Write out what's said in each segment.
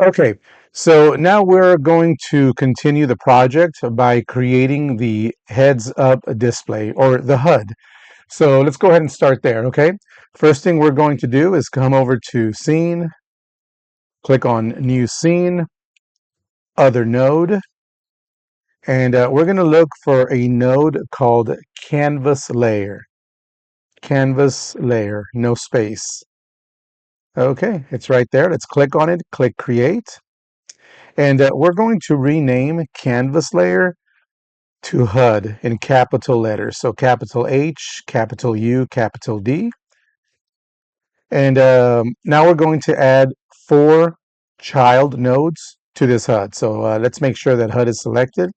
Okay, so now we're going to continue the project by creating the heads up display or the HUD. So let's go ahead and start there, okay? First thing we're going to do is come over to Scene, click on New Scene, Other Node, and we're going to look for a node called Canvas Layer. Canvas Layer, no space. Okay, it's right there. Let's click on it, click Create, and we're going to rename Canvas Layer to HUD in capital letters. So capital H, capital U, capital D. And now we're going to add 4 child nodes to this HUD. So let's make sure that HUD is selected.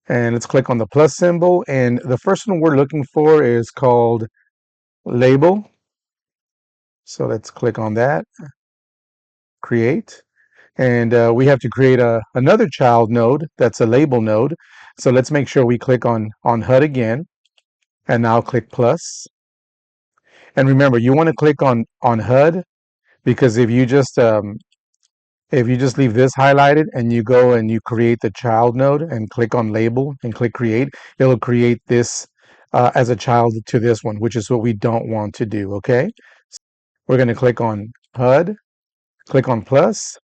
And let's click on the plus symbol. And the first one we're looking for is called label. So let's click on that, create. And we have to create another child node that's a label node. So let's make sure we click on HUD again. And now click plus. And remember, you want to click on HUD because if you just leave this highlighted and you go and you create the child node and click on label and click create, it'll create this as a child to this one, which is what we don't want to do. Okay, we're going to click on HUD, click on plus.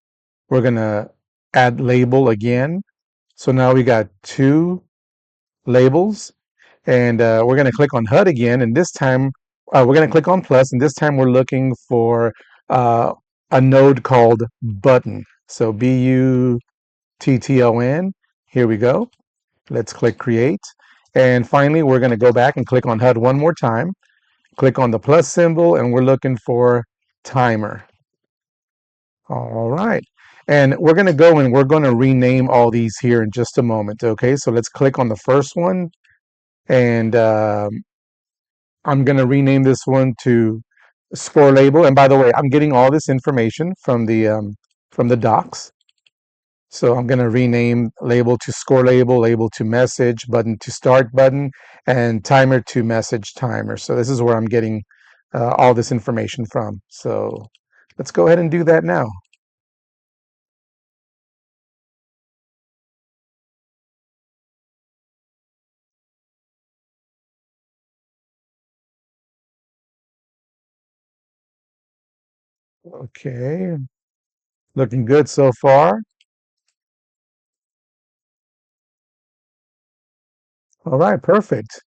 We're going to add label again. So now we got 2 labels, and we're going to click on HUD again, and this time we're going to click on plus, and this time we're looking for a node called button. So Button. Here we go. Let's click create. And finally, we're going to go back and click on HUD one more time. Click on the plus symbol, and we're looking for timer. All right. And we're going to go and we're going to rename all these here in just a moment. Okay, so let's click on the first one. And I'm going to rename this one to score label. And by the way, I'm getting all this information from the docs. So I'm going to rename label to score label, label to message, button to start button, and timer to message timer. So this is where I'm getting all this information from. So let's go ahead and do that now. Okay, looking good so far. All right, perfect.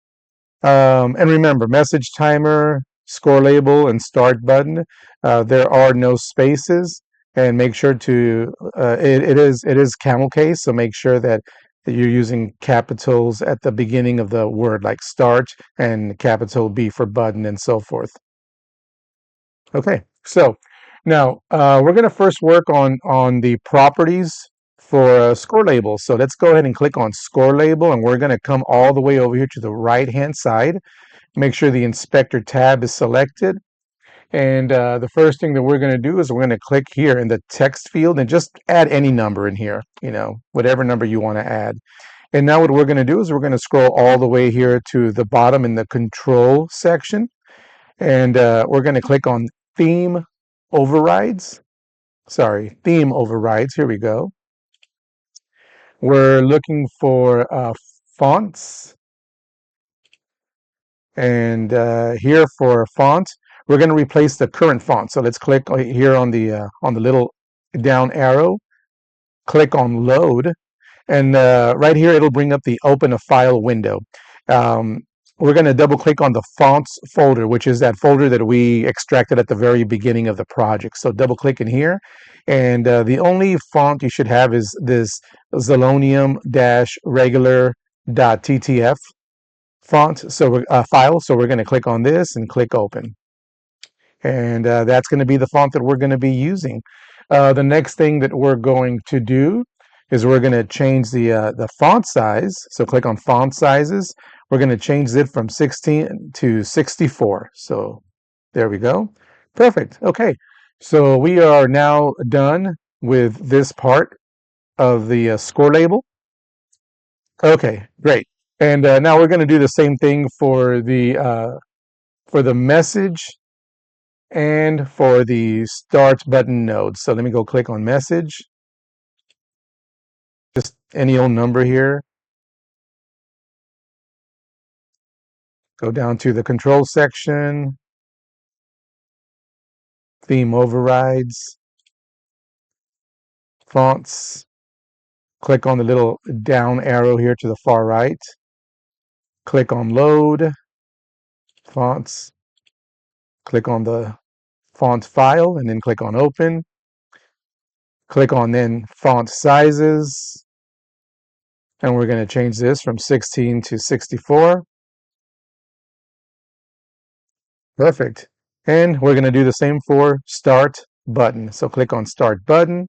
And remember, message timer, score label, and start button. There are no spaces, and make sure to it is camel case, so make sure that you're using capitals at the beginning of the word, like start, and capital B for button, and so forth. Okay, so now we're going to first work on the properties for score label. So let's go ahead and click on score label, and we're going to come all the way over here to the right hand side. Make sure the inspector tab is selected. And the first thing that we're going to do is we're going to click here in the text field and just add any number in here, whatever number you want to add. And now what we're going to do is we're going to scroll all the way here to the bottom in the control section. And we're going to click on theme overrides. Sorry, theme overrides. Here we go. We're looking for fonts. And here for font, we're going to replace the current font. So let's click here on the little down arrow, click on load, and right here it'll bring up the open a file window. We're going to double click on the fonts folder, which is that folder that we extracted at the very beginning of the project. So double click in here, and the only font you should have is this Zalonium-regular.ttf font, so file. So we're going to click on this and click open, and that's going to be the font that we're going to be using. The next thing that we're going to do is we're going to change the font size. So click on font sizes. We're going to change it from 16 to 64. So there we go. Perfect. Okay, so we are now done with this part of the score label. Okay, great. And now we're going to do the same thing for the message and for the start button node. So let me go click on message, just any old number here. Go down to the control section, theme overrides, fonts. Click on the little down arrow here to the far right. Click on load, fonts. Click on the font file and then click on open. Click on then font sizes. And we're going to change this from 16 to 64. Perfect. And we're going to do the same for start button. So click on start button.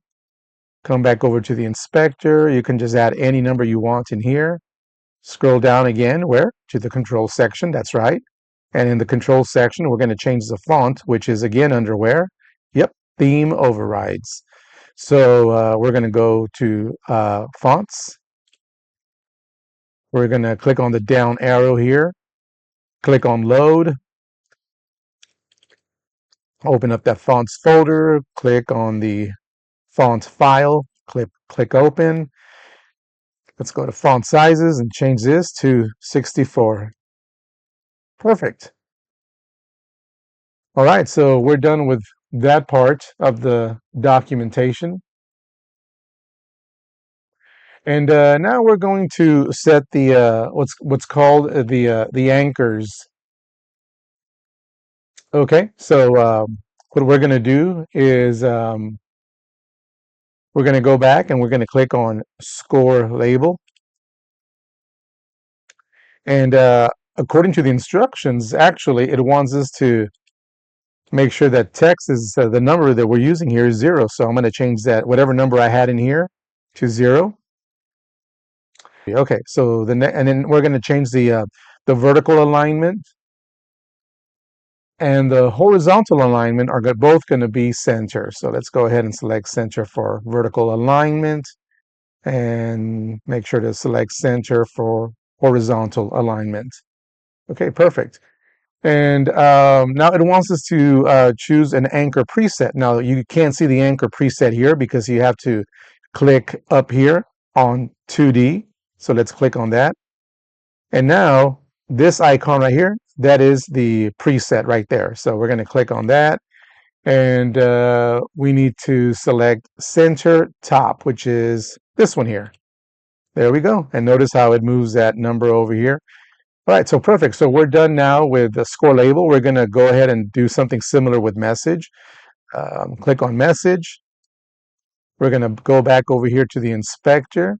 Come back over to the inspector. You can just add any number you want in here. Scroll down again, where? To the control section, that's right. And in the control section, we're going to change the font, which is again under where? Yep, theme overrides. So we're going to go to fonts. We're going to click on the down arrow here. Click on load. Open up that fonts folder. Click on the font file. Click open. Let's go to font sizes and change this to 64. Perfect. All right, so we're done with that part of the documentation. And now we're going to set the what's called the anchors. Okay, so what we're going to do is we're going to go back and we're going to click on score label. And according to the instructions, actually, it wants us to make sure that text is the number that we're using here is 0. So I'm going to change that, whatever number I had in here, to 0. Okay, so and then we're going to change the vertical alignment and the horizontal alignment are both going to be center. So let's go ahead and select center for vertical alignment and make sure to select center for horizontal alignment. Okay, perfect. And now it wants us to choose an anchor preset. Now you can't see the anchor preset here because you have to click up here on 2D. So let's click on that. And now this icon right here, that is the preset right there. So we're going to click on that. And we need to select center top, which is this one here. There we go. And notice how it moves that number over here. All right, so perfect. So we're done now with the score label. We're going to go ahead and do something similar with message. Click on message. We're going to go back over here to the inspector.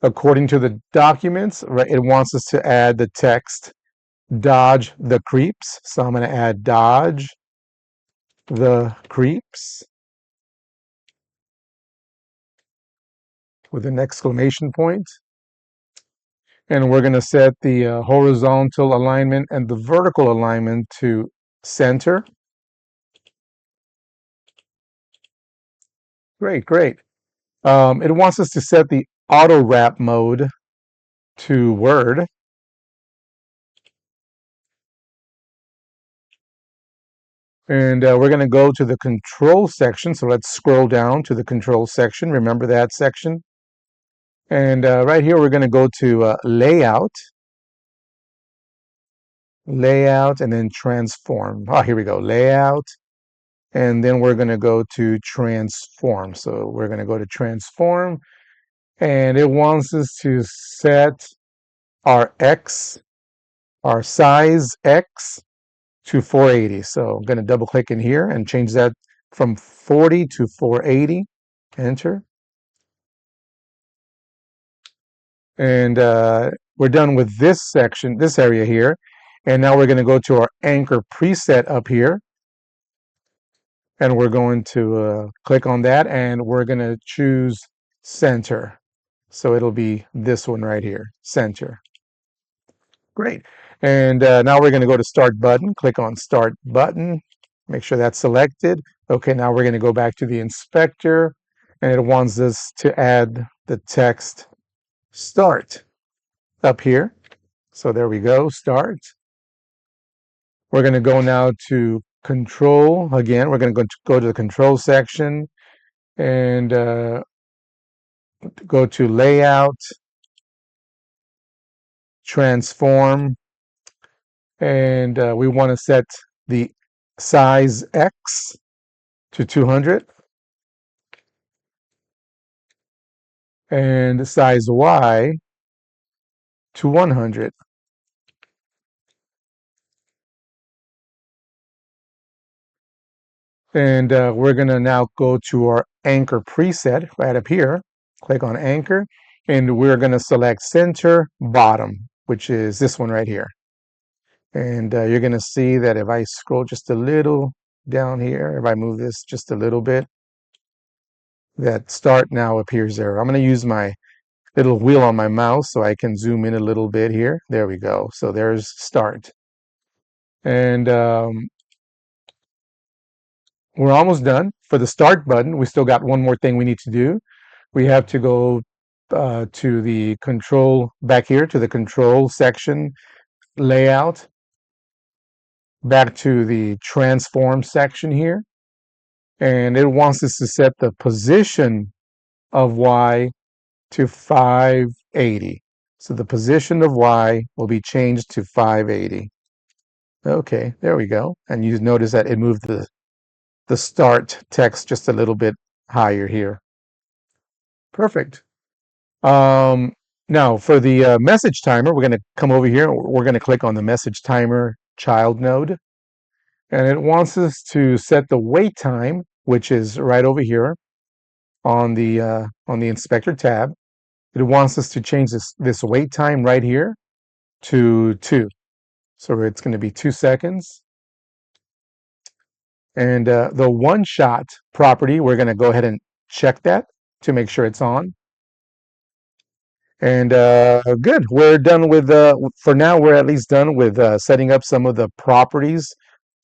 According to the documents, right, it wants us to add the text, dodge the creeps. So I'm going to add dodge the creeps with an exclamation point. And we're going to set the horizontal alignment and the vertical alignment to center. Great, great. It wants us to set the auto wrap mode to Word. And we're going to go to the control section. So let's scroll down to the control section. Remember that section. And right here, we're going to go to layout, and then transform. Oh, here we go, layout. And then we're going to go to transform. So we're going to go to transform. And it wants us to set our X, our size X to 480. So I'm going to double click in here and change that from 40 to 480. Enter. And we're done with this section, this area here. And now we're going to go to our anchor preset up here. And we're going to click on that and we're going to choose center. So it'll be this one right here, center. Great. And now we're going to go to start button. Click on start button. Make sure that's selected. Okay, now we're going to go back to the inspector and it wants us to add the text start up here. So there we go, start. We're going to go now to control. Again, we're going to go to the control section and go to layout, transform, and we want to set the size X to 200 and size Y to 100. And we're going to now go to our anchor preset right up here. Click on anchor, and we're going to select center bottom, which is this one right here. And you're going to see that if I scroll just a little down here, if I move this just a little bit, that start now appears there. I'm going to use my little wheel on my mouse so I can zoom in a little bit here. There we go. So there's start. And we're almost done. For the start button, we still got one more thing we need to do. We have to go to the control, back here to the control section, layout, back to the transform section here. And it wants us to set the position of Y to 580. So the position of Y will be changed to 580. Okay, there we go. And you notice that it moved the start text just a little bit higher here. Perfect. Um, Now for the message timer, we're going to come over here. We're going to click on the message timer child node. And it wants us to set the wait time, which is right over here on the inspector tab. It wants us to change this wait time right here to 2. So it's going to be 2 seconds. And the one shot property, we're going to go ahead and check that to make sure it's on. And good, we're done with, for now, we're at least done with setting up some of the properties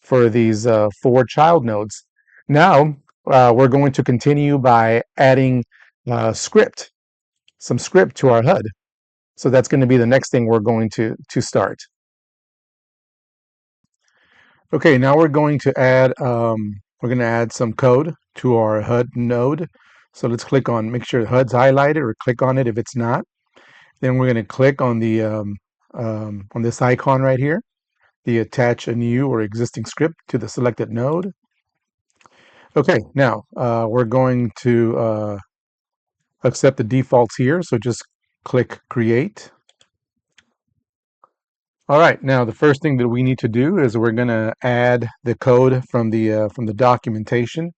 for these 4 child nodes. Now, we're going to continue by adding some script to our HUD. So that's going to be the next thing we're going to start. Okay, now we're going to add some code to our HUD node. So let's click on, make sure the HUD's highlighted, or click on it if it's not. Then we're going to click on the on this icon right here, the attach a new or existing script to the selected node. Okay, now we're going to accept the defaults here. So just click create. All right, now the first thing that we need to do is we're going to add the code from the documentation.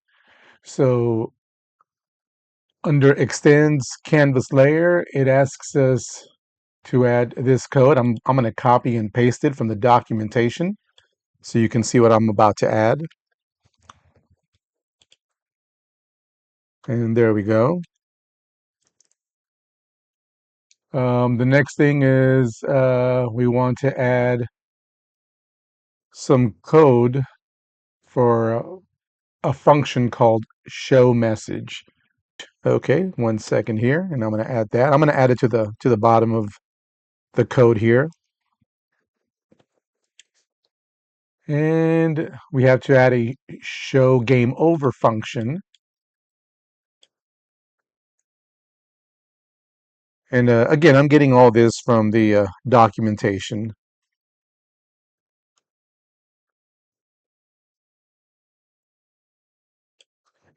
So under extends canvas layer, it asks us to add this code. I'm going to copy and paste it from the documentation so you can see what I'm about to add. And there we go. The next thing is we want to add some code for a function called show message. Okay, 1 second here, and I'm going to add that. I'm going to add it to the bottom of the code here. And we have to add a show game over function. And again, I'm getting all this from the documentation.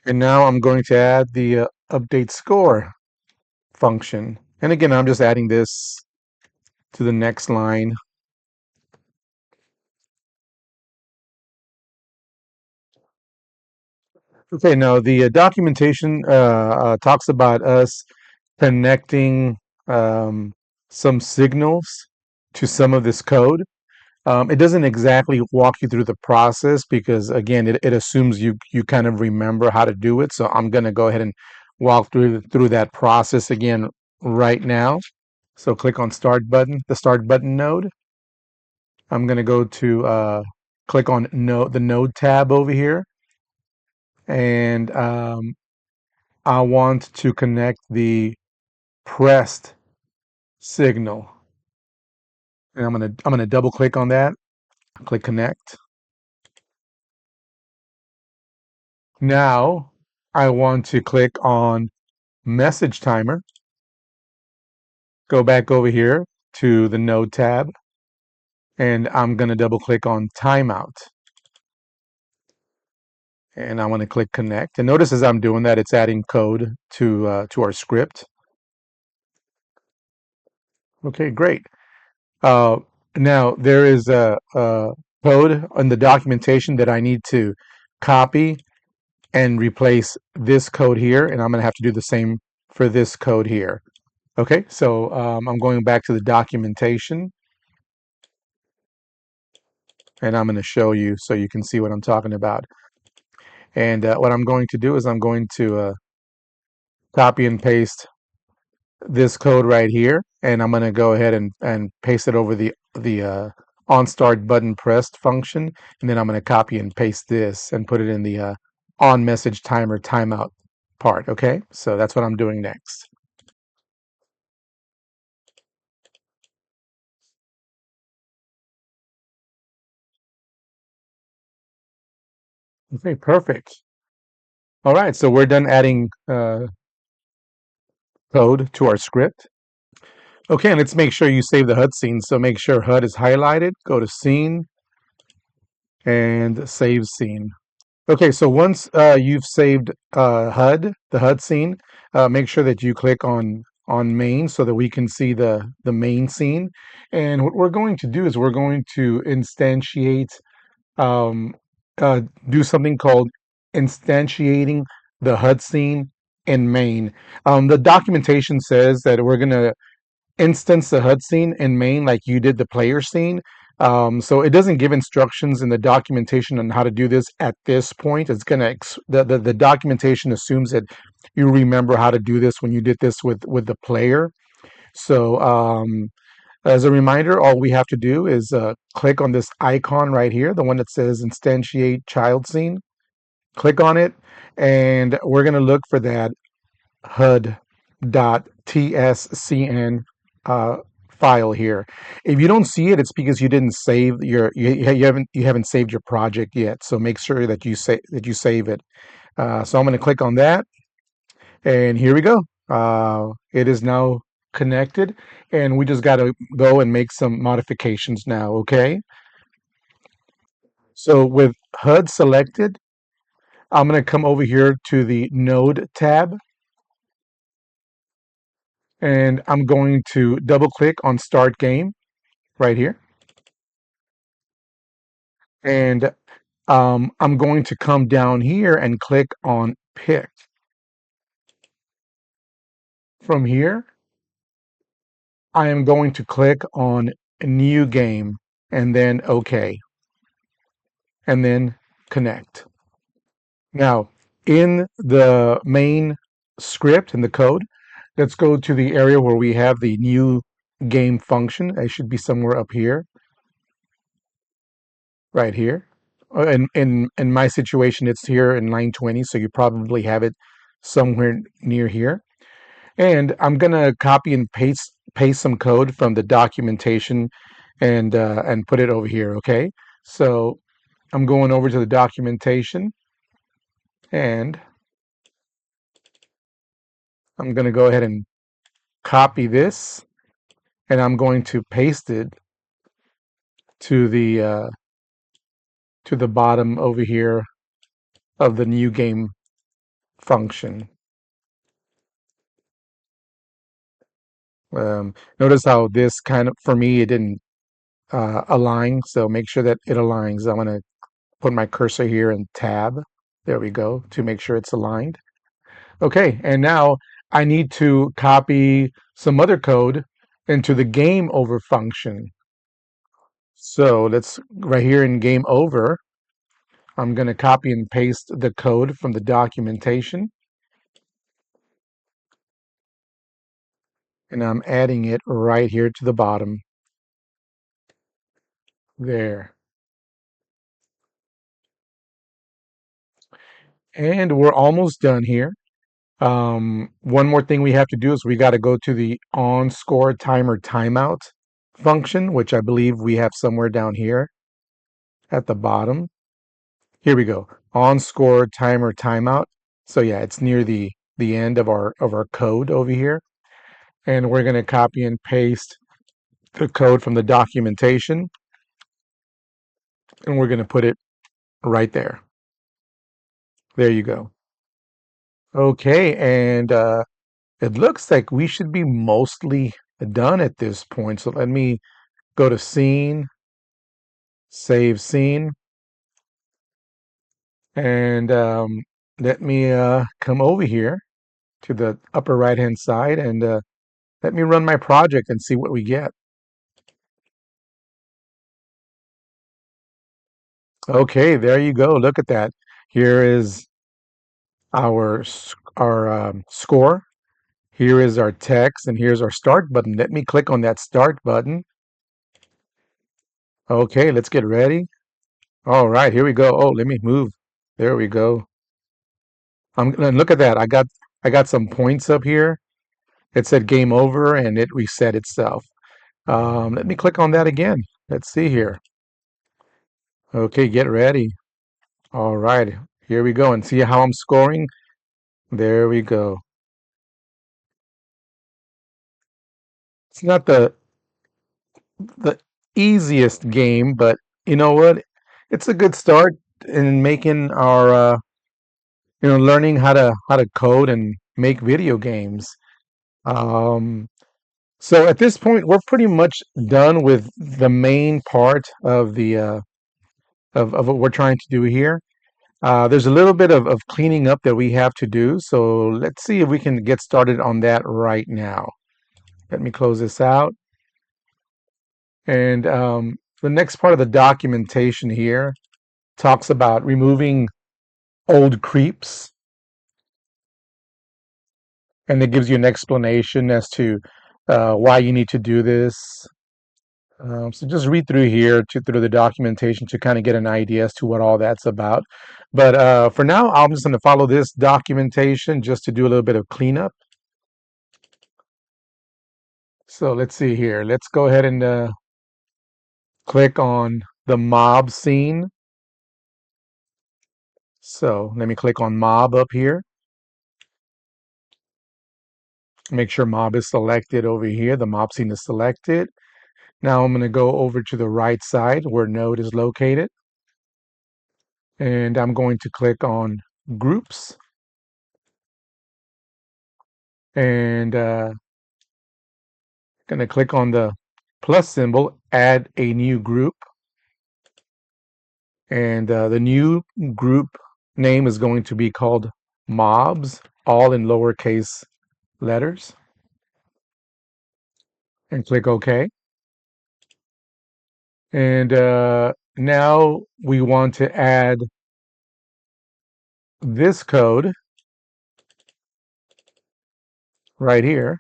And now I'm going to add the update score function. And again, I'm just adding this to the next line. Okay, now the documentation talks about us connecting some signals to some of this code. It doesn't exactly walk you through the process because, again, it assumes you kind of remember how to do it. So I'm going to go ahead and walk through that process again right now. So click on Start button, the Start button node. I'm going to go to click on the Node tab over here, and I want to connect the pressed signal. And I'm gonna double click on that. Click connect. Now I want to click on message timer, go back over here to the node tab, and I'm going to double click on timeout. And I want to click connect. And notice as I'm doing that, it's adding code to our script. Okay, great. Uh, Now there is a code in the documentation that I need to copy and replace this code here, and I'm going to have to do the same for this code here. Okay, so I'm going back to the documentation, and I'm going to show you so you can see what I'm talking about. And what I'm going to do is I'm going to copy and paste this code right here, and I'm going to go ahead and paste it over the on start button pressed function, and then I'm going to copy and paste this and put it in the on message timer timeout part. Okay, so that's what I'm doing next. Okay, perfect. All right, so we're done adding code to our script. Okay, and let's make sure you save the HUD scene. So make sure HUD is highlighted, go to scene and save scene. Okay, so once you've saved HUD, the HUD scene, make sure that you click on main so that we can see the main scene. And what we're going to do is we're going to instantiate, um, uh, do something called instantiating the HUD scene in main. The documentation says that we're going to instance the HUD scene in main like you did the player scene. So it doesn't give instructions in the documentation on how to do this at this point. It's gonna the documentation assumes that you remember how to do this when you did this with the player. So as a reminder, all we have to do is click on this icon right here, the one that says instantiate child scene. Click on it, and we're gonna look for that HUD.tscn file here. If you don't see it, it's because you didn't save you haven't saved your project yet. So make sure that you save it. So I'm going to click on that, and here we go. It is now connected, and we just got to go and make some modifications now. Okay. So with HUD selected, I'm going to come over here to the Node tab, and I'm going to double click on Start Game right here. And I'm going to come down here and click on Pick. From here, I am going to click on New Game and then OK, and then Connect. Now, in the main script, in the code, let's go to the area where we have the new game function. It should be somewhere up here, right here. In my situation, it's here in line 20, so you probably have it somewhere near here. And I'm gonna copy and paste some code from the documentation and put it over here. Okay, so I'm going over to the documentation, and I'm gonna go ahead and copy this, and I'm going to paste it to the bottom over here of the new game function. Notice how this kind of, for me, it didn't align, so make sure that it aligns. I'm going to put my cursor here and tab. There we go, to make sure it's aligned. Okay, and now I need to copy some other code into the game over function. So let's, right here in game over, I'm going to copy and paste the code from the documentation, and I'm adding it right here to the bottom. There. And we're almost done here. One more thing we have to do is we got to go to the on score timer timeout function, which I believe we have somewhere down here at the bottom. Here we go. on score timer timeout. So yeah, it's near the end of our code over here. And we're going to copy and paste the code from the documentation, and we're going to put it right there. There you go. Okay, and it looks like we should be mostly done at this point. So let me go to scene, save scene, and let me come over here to the upper right hand side, and let me run my project and see what we get. Okay, there you go. Look at that. Here is our score. Here is our text, and here's our start button. Let me click on that start button. Okay, let's get ready. All right, here we go. Oh, let me move. There we go. And look at that. I got some points up here. It said game over, and it reset itself. Let me click on that again. Let's see here. Okay, get ready. All right, here we go. And see how I'm scoring? There we go. It's not the easiest game, but you know what? It's a good start in making our learning how to code and make video games. Um, so at this point, we're pretty much done with the main part of the of what we're trying to do here. There's a little bit of cleaning up that we have to do, so let's see if we can get started on that right now. Let me close this out. And the next part of the documentation here talks about removing old creeps, and it gives you an explanation as to why you need to do this. So just read through here through the documentation to kind of get an idea as to what all that's about. But for now, I'm just going to follow this documentation just to do a little bit of cleanup. So let's see here. Let's go ahead and click on the mob scene. So let me click on mob up here. Make sure mob is selected over here. The mob scene is selected. Now I'm going to go over to the right side where node is located. And I'm going to click on groups. And going to click on the plus symbol, add a new group. And the new group name is going to be called mobs, all in lowercase letters. And click OK. And now we want to add this code right here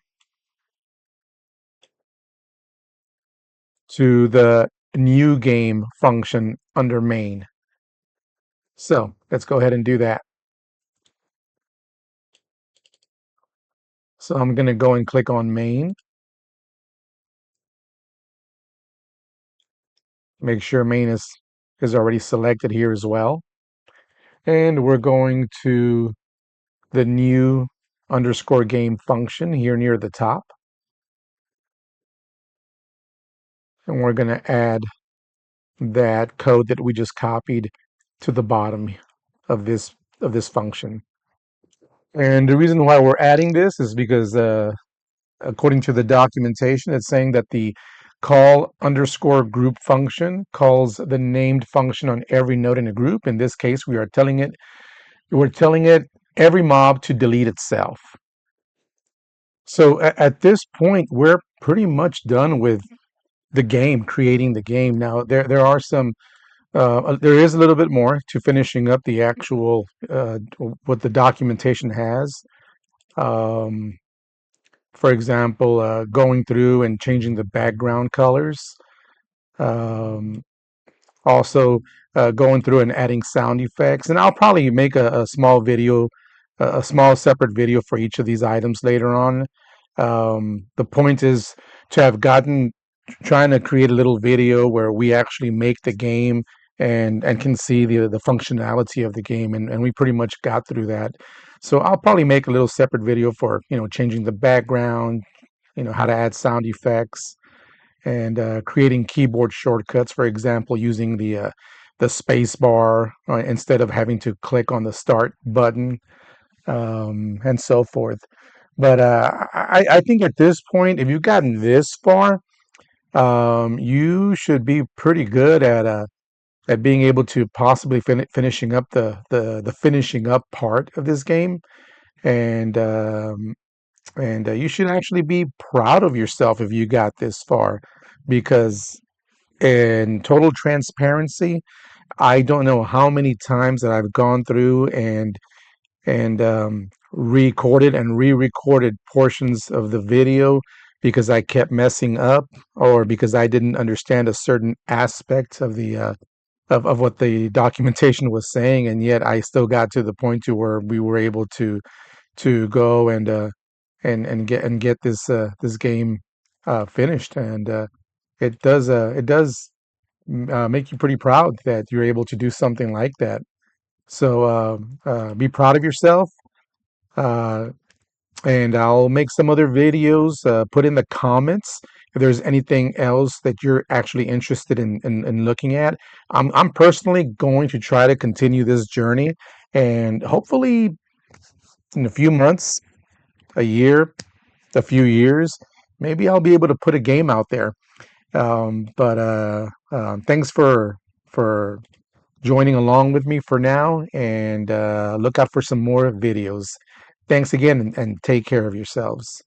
to the new game function under main. So let's go ahead and do that. So I'm going to go and click on main. Make sure main is already selected here as well. And we're going to the new underscore game function here near the top. And we're going to add that code that we just copied to the bottom of this function. And the reason why we're adding this is because according to the documentation, it's saying that the call underscore group function calls the named function on every node in a group. In this case, we're telling it every mob to delete itself. So at this point, we're pretty much done with the game, creating the game. Now there are some there is a little bit more to finishing up the actual what the documentation has. Um, for example, going through and changing the background colors. Um, Also, going through and adding sound effects. And I'll probably make a small video, a small separate video for each of these items later on. The point is to have trying to create a little video where we actually make the game and can see the functionality of the game, and we pretty much got through that. So I'll probably make a little separate video for changing the background, how to add sound effects, and creating keyboard shortcuts. For example, using the space bar instead of having to click on the start button, and so forth. But I think at this point, if you've gotten this far, you should be pretty good at being able to possibly finishing up the finishing up part of this game, and you should actually be proud of yourself if you got this far, because in total transparency, I don't know how many times that I've gone through and recorded and re-recorded portions of the video because I kept messing up, or because I didn't understand a certain aspect of the of what the documentation was saying, and yet I still got to the point to where we were able to go and get this game finished. And it does make you pretty proud that you're able to do something like that. So be proud of yourself. Uh, and I'll make some other videos. Put in the comments if there's anything else that you're actually interested in looking at. I'm personally going to try to continue this journey, and hopefully in a few months, a year, a few years, maybe I'll be able to put a game out there. But thanks for joining along with me for now, and look out for some more videos. Thanks again, and take care of yourselves.